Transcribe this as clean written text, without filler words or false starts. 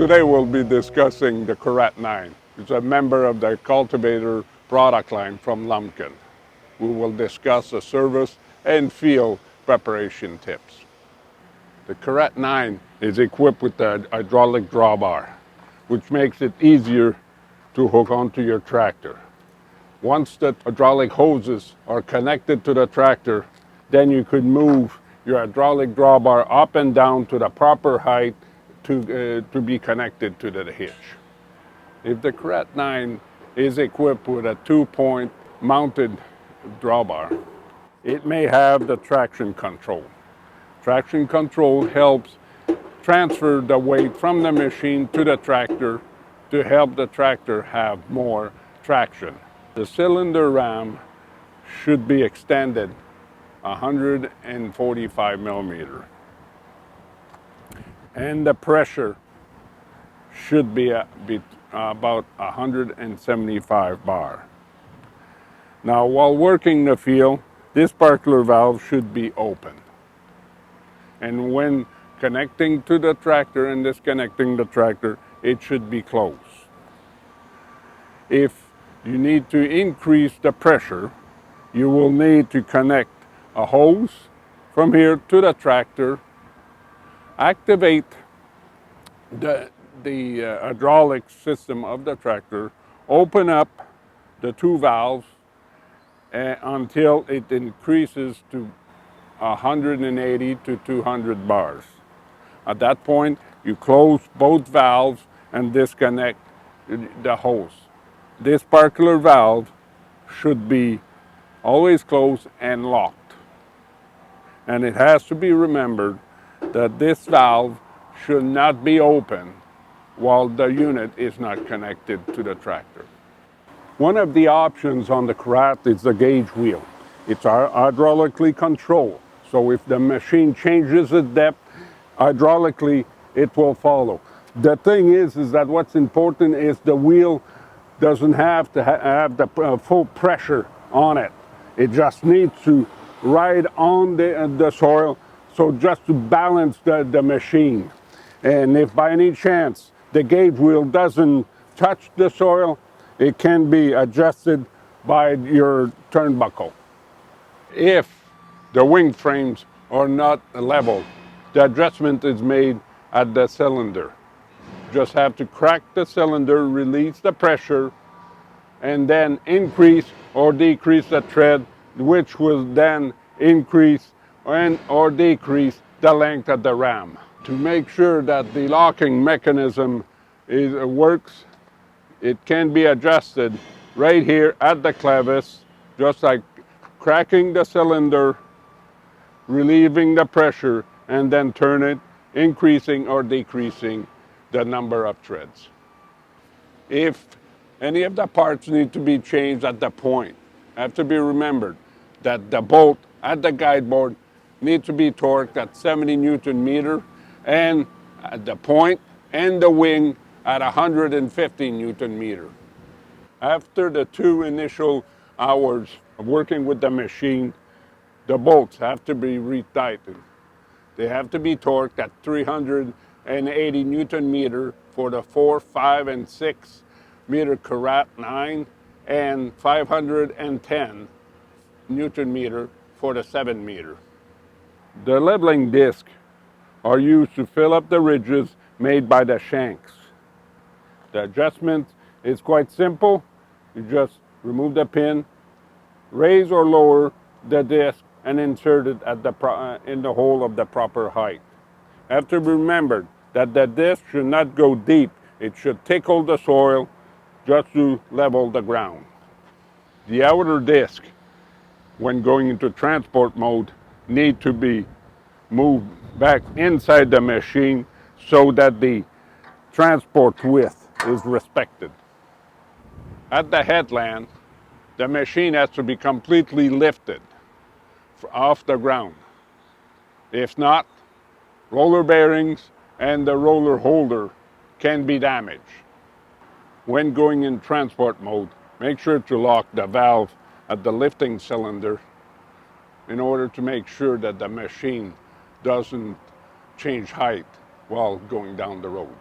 Today we'll be discussing the Karat 9. It's a member of the cultivator product line from LEMKEN. We will discuss the service and field preparation tips. The Karat 9 is equipped with a hydraulic drawbar, which makes it easier to hook onto your tractor. Once the hydraulic hoses are connected to the tractor, then you could move your hydraulic drawbar up and down to the proper height to be connected to the hitch. If the Karat 9 is equipped with a 2-point mounted drawbar, it may have the traction control. Traction control helps transfer the weight from the machine to the tractor to help the tractor have more traction. The cylinder ram should be extended 145 millimeter. And the pressure should be about 175 bar. Now, while working the field, this sparkler valve should be open. And when connecting to the tractor and disconnecting the tractor, it should be closed. If you need to increase the pressure, you will need to connect a hose from here to the tractor, activate the hydraulic system of the tractor, open up the two valves until it increases to 180 to 200 bars. At that point, you close both valves and disconnect the hose. This sparkler valve should be always closed and locked. And it has to be remembered that this valve should not be open while the unit is not connected to the tractor. One of the options on the Karat is the gauge wheel. It's hydraulically controlled, so if the machine changes its depth, hydraulically it will follow. The thing is that what's important is the wheel doesn't have to have the full pressure on it. It just needs to ride on the soil, so just to balance the machine. And if by any chance the gauge wheel doesn't touch the soil, it can be adjusted by your turnbuckle. If the wing frames are not level, the adjustment is made at the cylinder. Just have to crack the cylinder, release the pressure, and then increase or decrease the tread, which will then increase or decrease the length of the ram. To make sure that the locking mechanism works, it can be adjusted right here at the clevis, just like cracking the cylinder, relieving the pressure, and then turn it, increasing or decreasing the number of treads. If any of the parts need to be changed at the point, have to be remembered that the bolt at the guide board needs to be torqued at 70 Newton meter, and at the point and the wing at 150 Newton meter. After the 2 initial hours of working with the machine, the bolts have to be retightened. They have to be torqued at 380 Newton meter for the 4, 5, and 6 meter Karat 9, and 510 Newton meter for the 7 meter. The leveling discs are used to fill up the ridges made by the shanks. The adjustment is quite simple. You just remove the pin, raise or lower the disc, and insert it at in the hole of the proper height. Have to be remembered that the disc should not go deep. It should tickle the soil just to level the ground. The outer disc, when going into transport mode, need to be moved back inside the machine so that the transport width is respected. At the headland, the machine has to be completely lifted off the ground. If not, roller bearings and the roller holder can be damaged. When going in transport mode, make sure to lock the valve at the lifting cylinder in order to make sure that the machine doesn't change height while going down the road.